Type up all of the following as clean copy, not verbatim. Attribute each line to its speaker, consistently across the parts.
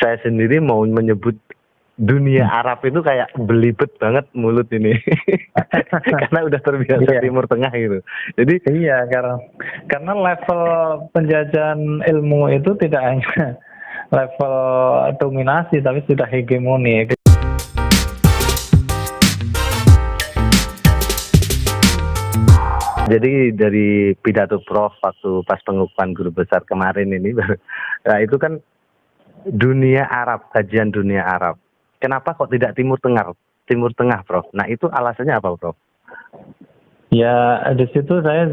Speaker 1: saya sendiri mau menyebut dunia Arab itu kayak belibet banget mulut ini. Karena udah terbiasa
Speaker 2: Iya.
Speaker 1: Timur Tengah gitu. Jadi
Speaker 2: Iya, karena level penjajahan ilmu itu tidak hanya level dominasi, tapi sudah hegemoni.
Speaker 1: Jadi dari pidato Prof waktu pas pengukuhan guru besar kemarin ini, nah itu kan dunia Arab, kajian dunia Arab. Kenapa kok tidak Timur Tengah? Timur Tengah, Prof. Nah itu alasannya apa, Prof?
Speaker 2: Ya, di situ saya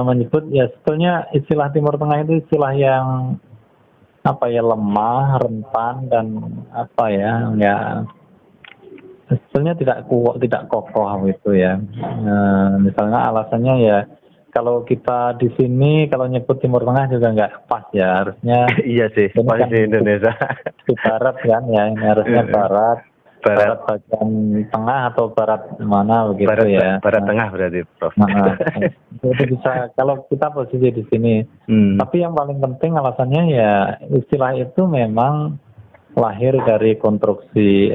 Speaker 2: menyebut ya sebetulnya istilah Timur Tengah itu istilah yang lemah, rentan dan sebetulnya tidak kuat, tidak kokoh gitu ya. Misalnya alasannya ya kalau kita di sini kalau nyebut Timur Tengah juga nggak pas ya, harusnya
Speaker 1: Iya sih, posisi Indonesia
Speaker 2: di barat kan ya, ini harusnya barat bagian tengah atau barat mana begitu ya.
Speaker 1: Barat tengah berarti, Prof.
Speaker 2: Itu bisa kalau kita posisi di sini. Tapi yang paling penting alasannya ya istilah itu memang lahir dari konstruksi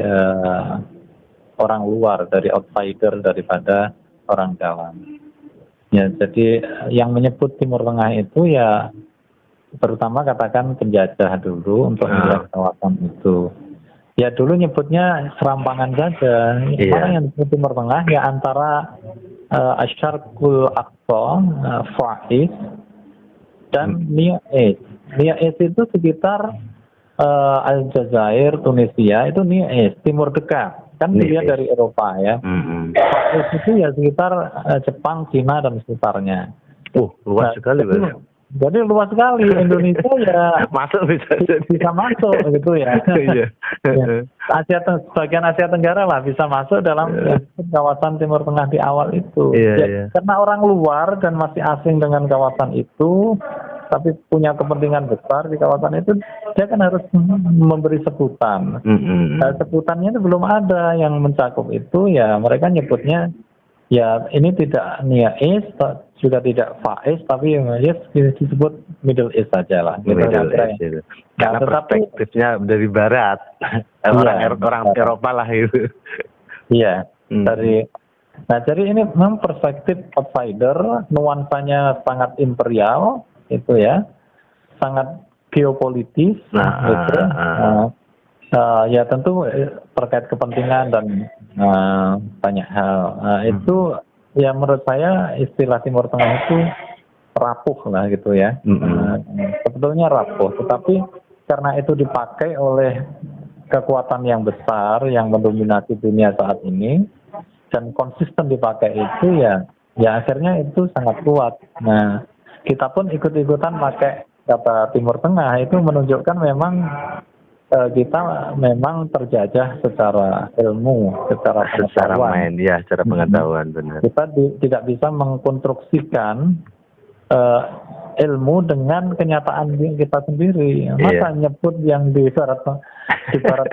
Speaker 2: orang luar, dari outsider daripada orang dalam. Ya, jadi yang menyebut Timur Tengah itu ya terutama katakan penjajah dulu untuk melihat kawasan itu. Ya dulu nyebutnya serampangan saja.
Speaker 1: Iya.
Speaker 2: Orang yang disebut Timur Tengah ya antara Asyarqul Aqsa, Faiz dan Near East. Near East itu sekitar Aljazair, Tunisia, itu Near East, Timur Dekat. Kan dilihat dari Eropa ya. Faiz itu ya sekitar Jepang, Cina dan sekitarnya.
Speaker 1: Luas sekali berarti.
Speaker 2: Jadi luas sekali Indonesia ya
Speaker 1: masuk bisa
Speaker 2: masuk gitu ya.
Speaker 1: Iya.
Speaker 2: Bagian Asia Tenggara lah bisa masuk dalam kawasan Timur Tengah di awal itu.
Speaker 1: Iya.
Speaker 2: Karena orang luar dan masih asing dengan kawasan itu, tapi punya kepentingan besar di kawasan itu, dia kan harus memberi sebutan. Nah, sebutannya itu belum ada yang mencakup itu, ya mereka nyebutnya ya ini tidak Near East, juga tidak Far East, tapi disebut Middle East saja lah.
Speaker 1: Middle East itu. Karena perspektifnya dari barat, orang Eropa lah itu.
Speaker 2: Iya, jadi ini memang perspektif outsider, nuansanya sangat imperial, itu ya, sangat geopolitis, gitu. Ya tentu terkait kepentingan dan banyak hal. Itu ya menurut saya istilah Timur Tengah itu rapuh lah gitu ya. Sebetulnya rapuh, tetapi karena itu dipakai oleh kekuatan yang besar yang mendominasi dunia saat ini dan konsisten dipakai itu ya akhirnya itu sangat kuat. Nah, kita pun ikut-ikutan pakai kata Timur Tengah, itu menunjukkan memang kita memang terjajah secara ilmu, secara pengetahuan.
Speaker 1: Secara pengetahuan benar.
Speaker 2: Kita tidak bisa mengkonstruksikan ilmu dengan kenyataan kita sendiri. Masa nyebut yang di barat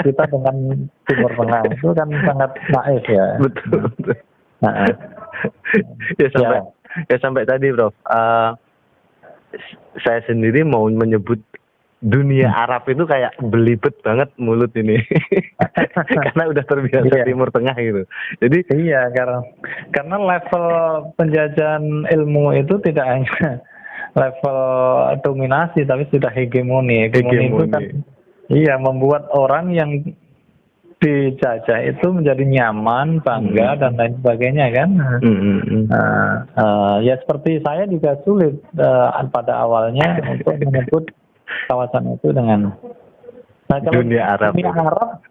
Speaker 2: kita dengan Timur Tengah itu kan sangat naif ya.
Speaker 1: Betul. Sampai tadi, Prof. Saya sendiri mau menyebut dunia Arab itu kayak belibet banget mulut ini. Karena udah terbiasa Timur Tengah gitu. Jadi
Speaker 2: karena level penjajahan ilmu itu tidak hanya level dominasi, tapi sudah hegemoni. Hegemoni itu kan membuat orang yang dijajah itu menjadi nyaman, bangga dan lain sebagainya kan. Ya seperti saya juga sulit pada awalnya untuk menyebut kawasan itu dengan kalau
Speaker 1: dunia Arab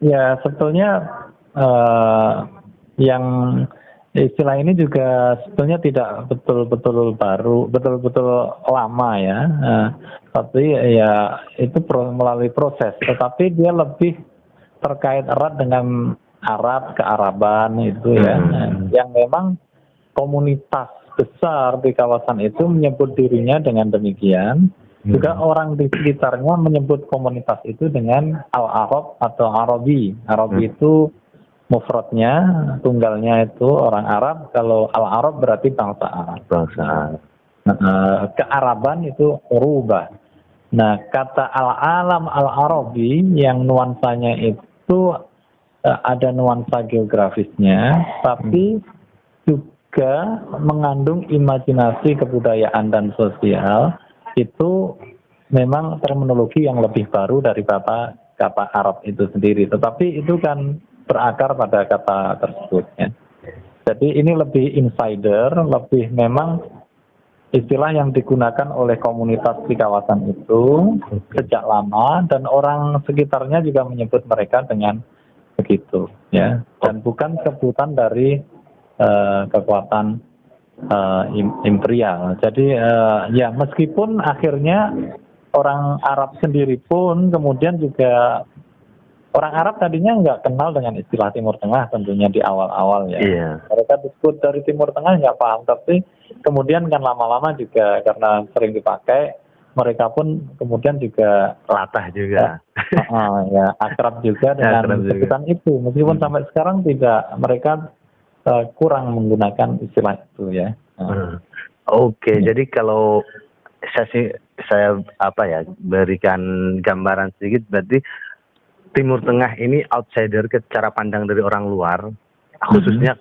Speaker 2: ya sebetulnya yang istilah ini juga sebetulnya tidak betul-betul baru, betul-betul lama ya, tapi ya itu melalui proses, tetapi dia lebih terkait erat dengan Arab, kearaban itu ya, yang memang komunitas besar di kawasan itu menyebut dirinya dengan demikian. Juga orang di sekitarnya menyebut komunitas itu dengan Al-Arab atau Arabi. Arabi itu mufradnya, tunggalnya itu orang Arab. Kalau Al-Arab berarti bangsa Arab. Kearaban itu Urubah. Nah, kata al-alam al-arabi yang nuansanya itu ada nuansa geografisnya, tapi juga mengandung imajinasi kebudayaan dan sosial. Itu memang terminologi yang lebih baru dari kata Arab itu sendiri. Tetapi itu kan berakar pada kata tersebut ya. Jadi ini lebih insider, lebih memang istilah yang digunakan oleh komunitas di kawasan itu sejak lama, dan orang sekitarnya juga menyebut mereka dengan begitu ya, dan bukan sebutan dari kekuatan imperial. Jadi ya meskipun akhirnya orang Arab sendiri pun kemudian juga, orang Arab tadinya nggak kenal dengan istilah Timur Tengah tentunya di awal-awal ya.
Speaker 1: Iya.
Speaker 2: Mereka disebut dari Timur Tengah nggak paham, tapi kemudian kan lama-lama juga karena sering dipakai, mereka pun kemudian juga
Speaker 1: Latah juga.
Speaker 2: ya akrab juga dengan sebutan itu. Meskipun sampai sekarang tidak, mereka kurang menggunakan istilah itu ya.
Speaker 1: Oke, jadi kalau saya berikan gambaran sedikit, berarti Timur Tengah ini outsider ke cara pandang dari orang luar, khususnya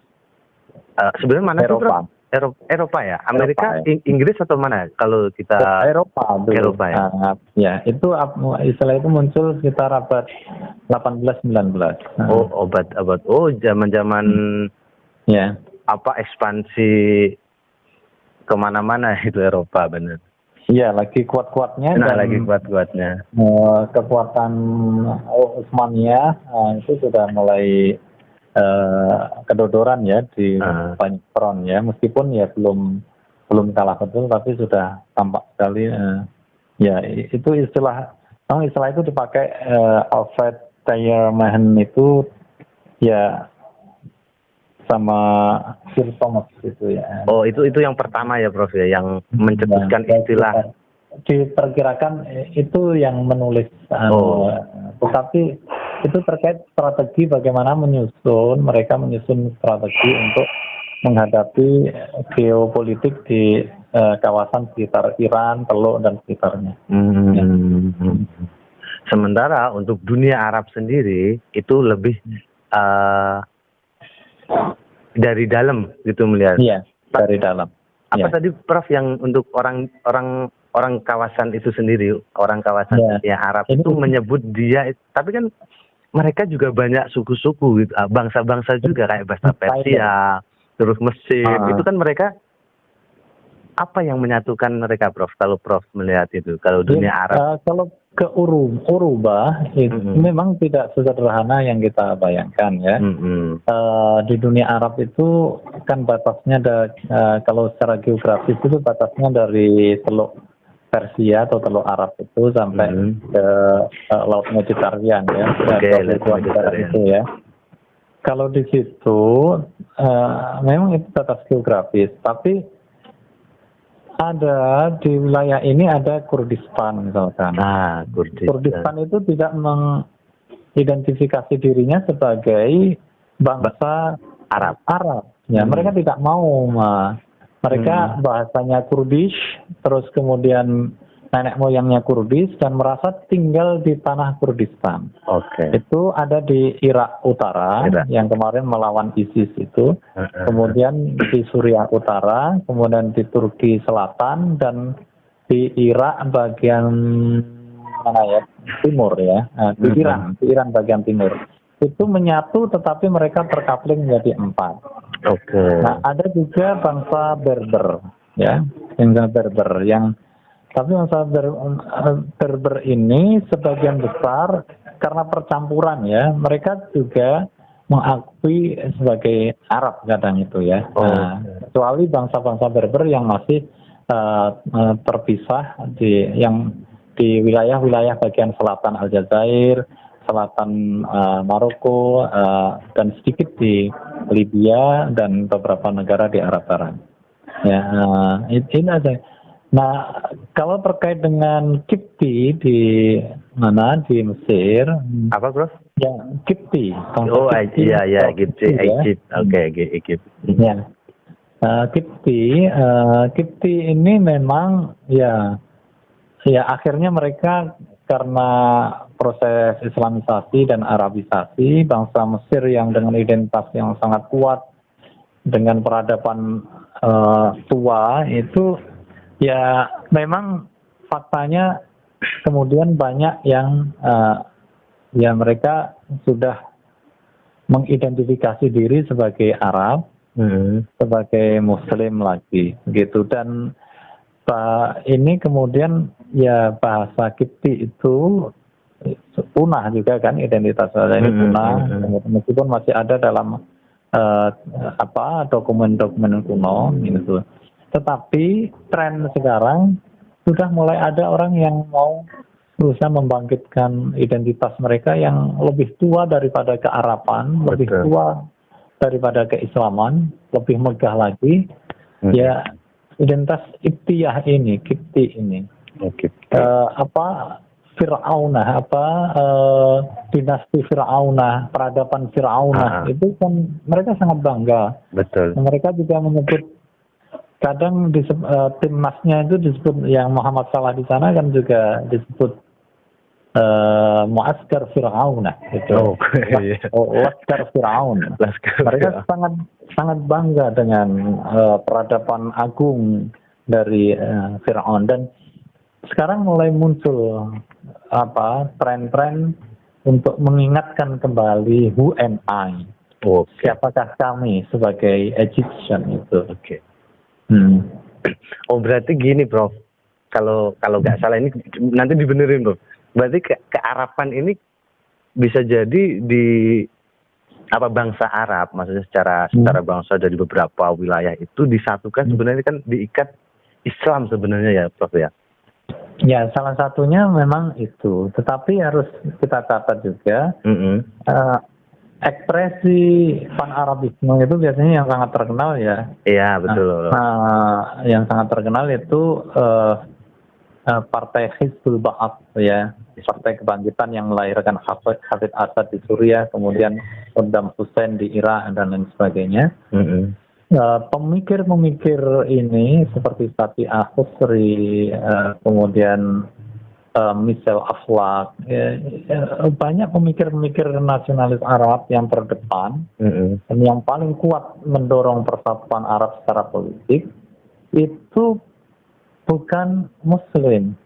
Speaker 1: sebenarnya mana sih Prof? Eropa ya, Amerika, Inggris atau mana? Kalau kita
Speaker 2: Eropa ya. Ya, itu istilah itu muncul sekitar abad 18-19.
Speaker 1: Zaman-zaman
Speaker 2: ya.
Speaker 1: Ekspansi kemana-mana itu Eropa, benar.
Speaker 2: Iya, lagi kuat-kuatnya.
Speaker 1: Lagi kuat-kuatnya.
Speaker 2: Kekuatan Utsmaniyah itu sudah mulai kedodoran ya di banyak front ya, meskipun ya belum kalah betul, tapi sudah tampak sekali. Ya itu istilah itu dipakai Alfred Tyerman itu ya sama Sir Thomas gitu ya.
Speaker 1: Oh, itu yang pertama ya Prof ya, yang mencetuskan istilah.
Speaker 2: Diperkirakan itu yang menulis. Tetapi itu terkait strategi bagaimana mereka menyusun strategi untuk menghadapi geopolitik di kawasan sekitar Iran, Teluk dan sekitarnya. Ya.
Speaker 1: Sementara untuk dunia Arab sendiri itu lebih dari dalam gitu melihat.
Speaker 2: Iya, dari dalam.
Speaker 1: Apa tadi Prof yang untuk orang kawasan itu sendiri, orang kawasan dunia Arab itu menyebut dia, tapi kan mereka juga banyak suku-suku gitu, bangsa-bangsa juga kayak bangsa Persia, terus Mesir, itu kan mereka, apa yang menyatukan mereka Prof? Kalau Prof melihat itu, kalau dunia Arab?
Speaker 2: Kalau ke Uruba itu memang tidak sederhana yang kita bayangkan ya. Di dunia Arab itu kan batasnya kalau secara geografis itu batasnya dari Teluk Persia atau Teluk Arab itu sampai ke Laut Mediterranean ya. Itu ya. Kalau di situ memang itu batas geografis, tapi ada di wilayah ini ada Kurdistan misalkan. Kurdistan itu tidak mengidentifikasi dirinya sebagai bangsa Arab. Ya, mereka tidak mau. Mereka bahasanya Kurdish, terus kemudian nenek moyangnya Kurdis dan merasa tinggal di tanah Kurdistan. Itu ada di Irak Utara yang kemarin melawan ISIS itu, kemudian di Suriah Utara, kemudian di Turki Selatan, dan di Irak bagian mana ya, timur ya, di Iran bagian timur. Itu menyatu tetapi mereka terkapling menjadi 4. Nah, ada juga bangsa Berber ya, bangsa Berber tapi bangsa Berber ini sebagian besar karena percampuran ya, mereka juga mengakui sebagai Arab kadang itu ya. Kecuali bangsa-bangsa Berber yang masih terpisah di wilayah-wilayah bagian selatan Aljazair, selatan Maroko, dan sedikit di Libya dan beberapa negara di Arab Barat. Ya, ini ada. Nah, kalau terkait dengan Kipti di Mesir,
Speaker 1: apa Prof?
Speaker 2: Ya, Kipti.
Speaker 1: Iya, Kipti, Egypt.
Speaker 2: Ya, Kipti ini memang ya ya akhirnya mereka karena proses Islamisasi dan Arabisasi, bangsa Mesir yang dengan identitas yang sangat kuat, dengan peradaban tua itu, ya memang faktanya kemudian banyak yang ya mereka sudah mengidentifikasi diri sebagai Arab, sebagai Muslim lagi, gitu. Dan ini kemudian ya bahasa Kipti itu punah juga kan, identitas bahasa ini punah, meskipun masih ada dalam dokumen-dokumen kuno gitu. Tetapi tren sekarang sudah mulai ada orang yang mau berusaha membangkitkan identitas mereka yang lebih tua daripada kearapan, lebih tua daripada keislaman, lebih megah lagi. Ya identitas Iktiyah ini, Kipti ini, Fir'aunah, dinasti Fir'aunah, peradaban Fir'aunah, itu kan mereka sangat bangga.
Speaker 1: Betul.
Speaker 2: Mereka juga menyebut, kadang timnasnya itu disebut, yang Muhammad Salah di sana kan juga disebut Muaskar Fir'aunah, gitu. Laskar Fir'aun. Mereka sangat bangga dengan peradaban agung dari Fir'aun. Dan sekarang mulai muncul tren-tren untuk mengingatkan kembali who am I, siapakah kami sebagai Egyptian itu.
Speaker 1: Oh berarti gini Prof, kalau nggak salah ini nanti dibenerin Prof. Berarti kearapan ini bisa jadi di bangsa Arab, maksudnya secara bangsa dari beberapa wilayah itu disatukan, sebenarnya kan diikat Islam sebenarnya ya Prof ya.
Speaker 2: Ya, salah satunya memang itu. Tetapi harus kita catat juga, ekspresi pan-Arabisme itu biasanya yang sangat terkenal ya.
Speaker 1: Iya, betul.
Speaker 2: Yang sangat terkenal itu Partai Hizbul Ba'ath ya, Partai Kebangkitan yang melahirkan Hafid Asad di Suriah, kemudian Saddam Hussein di Irak dan lain sebagainya. Pemikir-pemikir ini seperti Sati Ahusri, kemudian Michel Aflaq, banyak pemikir-pemikir nasionalis Arab yang terdepan dan yang paling kuat mendorong persatuan Arab secara politik itu bukan Muslim.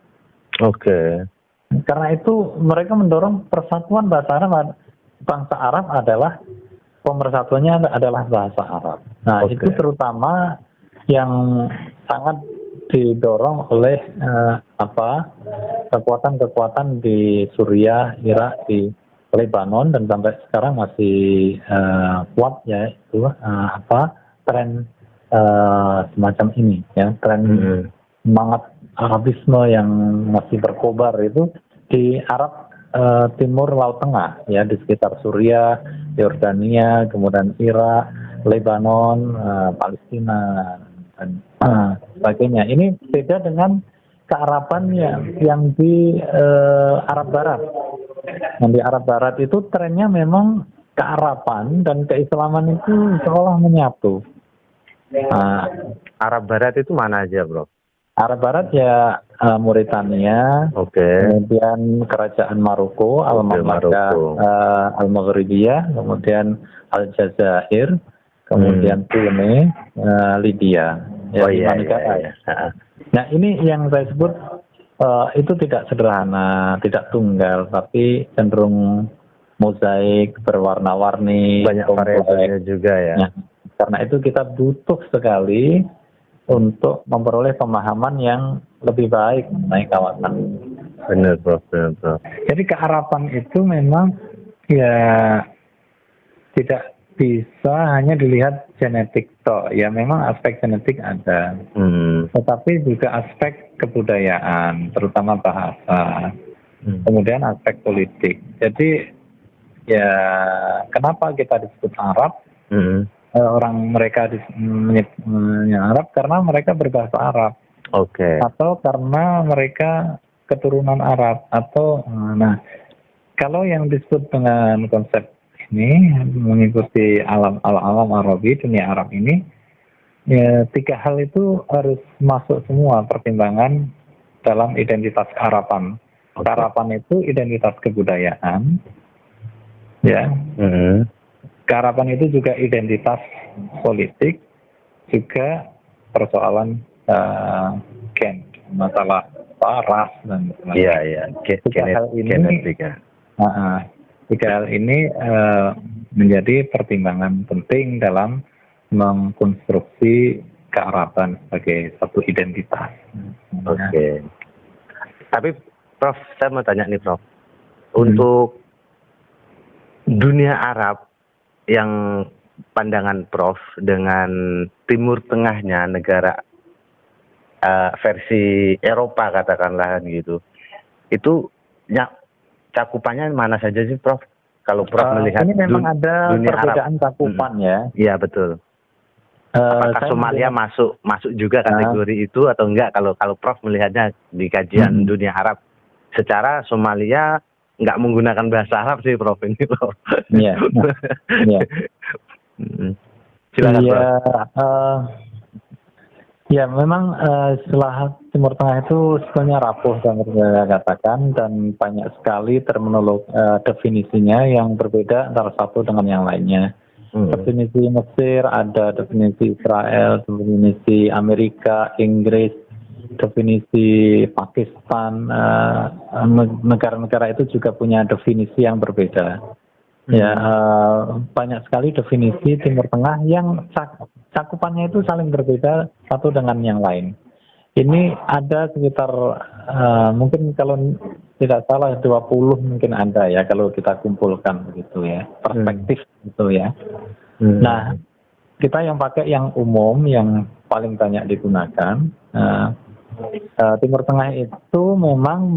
Speaker 2: Karena itu mereka mendorong persatuan bangsa Arab adalah pemersatuannya adalah bahasa Arab. Nah, itu terutama yang sangat didorong oleh kekuatan-kekuatan di Suriah, Irak, di Lebanon, dan sampai sekarang masih kuat ya itu tren semacam ini ya, tren semangat Arabisme yang masih berkobar itu di Arab Timur Laut Tengah ya, di sekitar Suriah, Yordania, kemudian Irak, Lebanon, Palestina dan sebagainya. Ini beda dengan kearapan yang di Arab Barat. Yang di Arab Barat itu trennya memang kearapan dan keislaman itu seolah menyatu.
Speaker 1: Arab Barat itu mana aja, Bro?
Speaker 2: Arab Barat ya Mauritania, kemudian Kerajaan Maroko, Al-Mamlakah Al-Maghribiyah, kemudian Aljazair, kemudian Brunei, Libya. Negara. Nah ini yang saya sebut itu tidak sederhana, tidak tunggal, tapi cenderung mozaik, berwarna-warni,
Speaker 1: banyak variasinya juga ya.
Speaker 2: Nah, karena itu kita butuh sekali untuk memperoleh pemahaman yang lebih baik mengenai kawasan.
Speaker 1: Benar, Prof.
Speaker 2: Jadi kearapan itu memang ya tidak bisa hanya dilihat genetik toh. Ya memang aspek genetik ada. Tetapi juga aspek kebudayaan, terutama bahasa. Kemudian aspek politik. Jadi ya kenapa kita disebut Arab? Orang mereka Arab karena mereka berbahasa Arab, atau karena mereka keturunan Arab, atau kalau yang disebut dengan konsep ini mengikuti alam Arabi, dunia Arab ini, ya tiga hal itu harus masuk semua pertimbangan dalam identitas kearapan. Kearapan itu identitas kebudayaan, ya. Kearapan itu juga identitas politik, juga persoalan gen, masalah ras dan
Speaker 1: sebagainya.
Speaker 2: Tiga hal ini menjadi pertimbangan penting dalam mengkonstruksi kearapan sebagai satu identitas.
Speaker 1: Oke. Tapi Prof, saya mau tanya nih Prof, untuk dunia Arab yang pandangan Prof dengan Timur Tengahnya negara versi Eropa katakanlah gitu, itu cakupannya mana saja sih Prof? Kalau Prof melihat
Speaker 2: ini memang ada perbedaan Arab. Cakupan ya.
Speaker 1: Iya betul. Apakah Somalia masuk juga kategori itu atau enggak? Kalau Prof melihatnya di kajian dunia Arab, secara Somalia nggak menggunakan bahasa Arab sih Prof ini Prof.
Speaker 2: Iya. Iya.
Speaker 1: Silakan Prof.
Speaker 2: Ya memang setelah Timur Tengah itu sebenarnya rapuh yang saya katakan, dan banyak sekali terminologi definisinya yang berbeda antara satu dengan yang lainnya. Definisi Mesir, ada definisi Israel, definisi Amerika, Inggris, definisi Pakistan, negara-negara itu juga punya definisi yang berbeda. Ya, banyak sekali definisi Timur Tengah yang cakupannya itu saling berbeda satu dengan yang lain. Ini ada sekitar mungkin kalau tidak salah 20 mungkin ada ya kalau kita kumpulkan begitu ya, perspektif gitu ya. Nah, kita yang pakai yang umum yang paling banyak digunakan, Timur Tengah itu memang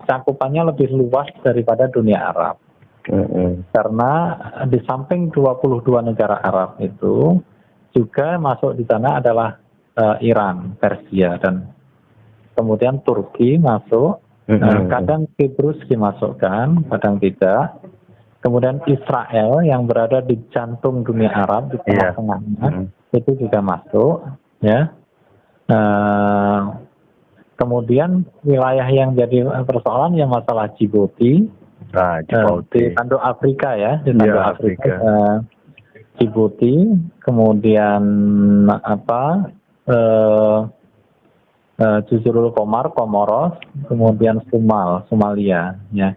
Speaker 2: cakupannya lebih luas daripada dunia Arab. Karena di samping 22 negara Arab itu juga masuk di sana adalah Iran, Persia, dan kemudian Turki masuk. Kadang Kiprus dimasukkan, kadang tidak. Kemudian Israel yang berada di jantung dunia Arab di tengah-tengahnya itu juga masuk, ya. Kemudian wilayah yang jadi persoalan yang masalah Djibouti. Di Tanduk Afrika ya, di Tanduk Afrika. Djibouti, kemudian Jazirul Qomar, Komoros, kemudian Somalia, ya.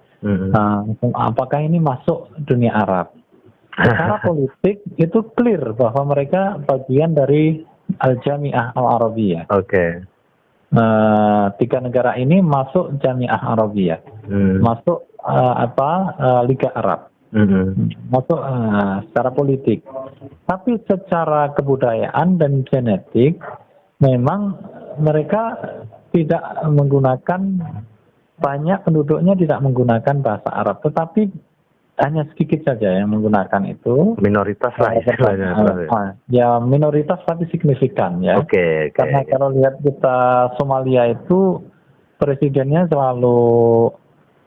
Speaker 2: Apakah ini masuk dunia Arab? Secara politik itu clear bahwa mereka bagian dari Al-Jami'ah Al-Arabiyah. Tiga negara ini masuk Jami'ah Arabiyah, masuk Liga Arab, masuk secara politik. Tapi secara kebudayaan dan genetik memang mereka tidak menggunakan, banyak penduduknya tidak menggunakan bahasa Arab, tetapi hanya sedikit saja yang menggunakan itu.
Speaker 1: Minoritas lah istilahnya.
Speaker 2: Ya minoritas tapi signifikan ya. Karena kalau lihat kita Somalia itu presidennya selalu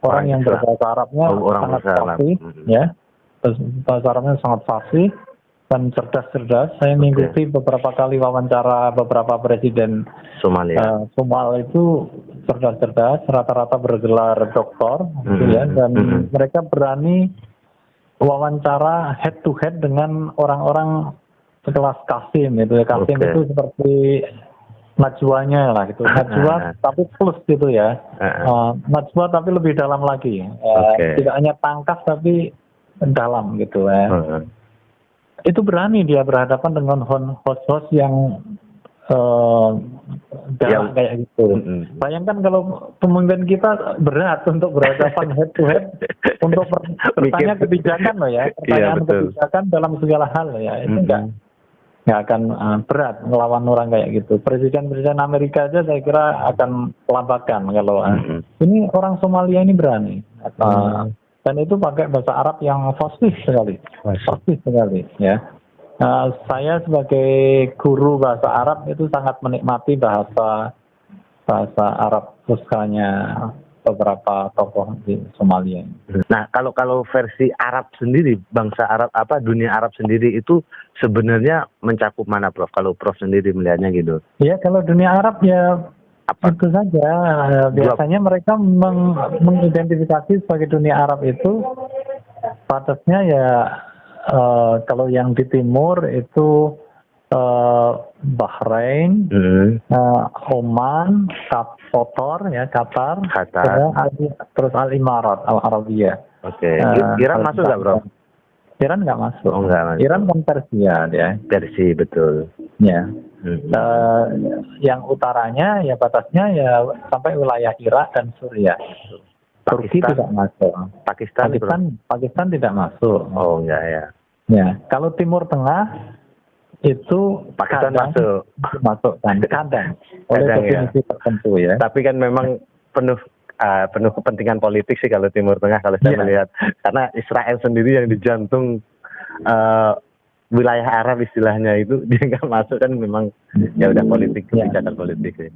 Speaker 2: orang yang berbahasa Arabnya sangat fasih, ya. Bahasa Arabnya sangat fasih dan cerdas-cerdas. Saya mengikuti beberapa kali wawancara beberapa presiden Somalia. Somalia itu cerdas-cerdas, rata-rata bergelar doktor, gitu ya, dan mereka berani wawancara head to head dengan orang-orang sekelas Qasim, itu ya. Qasim itu seperti Najwanya lah gitu, Najwa tapi plus gitu ya, Najwa tapi lebih dalam lagi, tidak hanya tangkas tapi dalam gitu ya. Itu berani dia berhadapan dengan host-host yang galak kayak gitu. Bayangkan kalau pemimpin kita berat untuk berhadapan head to head untuk bertanya kebijakan loh ya, pertanyaan kebijakan dalam segala hal ya, itu nggak akan berat melawan orang kayak gitu. Presiden Amerika aja saya kira akan kelabakan kalau ini orang Somalia ini berani. Dan itu pakai bahasa Arab yang fasih sekali, ya. Saya sebagai guru bahasa Arab itu sangat menikmati bahasa Arab fuskanya beberapa tokoh di Somalia.
Speaker 1: Nah, kalau versi Arab sendiri, bangsa Arab dunia Arab sendiri itu sebenarnya mencakup mana, Prof? Kalau Prof sendiri melihatnya gitu.
Speaker 2: Ya, kalau dunia Arab ya
Speaker 1: Apa?
Speaker 2: Itu saja. Biasanya mereka mengidentifikasi sebagai dunia Arab itu batasnya ya kalau yang di timur itu Bahrain, Oman, Qatar, terus Al Imarat, Al Arabia.
Speaker 1: Oke. Iran masuk nggak, Bro?
Speaker 2: Iran nggak masuk.
Speaker 1: Oh, nggak masuk.
Speaker 2: Iran kan Persia dia.
Speaker 1: Persia, betul.
Speaker 2: Ya. Yang utaranya ya batasnya ya sampai wilayah Irak dan Suriah. Turki tidak masuk. Pakistan tidak masuk.
Speaker 1: Oh, enggak ya.
Speaker 2: Ya, kalau Timur Tengah itu
Speaker 1: Pakistan masuk
Speaker 2: kan kadang oleh definisi tertentu ya.
Speaker 1: Tapi kan memang penuh kepentingan politik sih kalau Timur Tengah kalau saya melihat, karena Israel sendiri yang di jantung wilayah Arab istilahnya itu dia nggak masuk kan memang ya udah politik, kebijakan politik sih.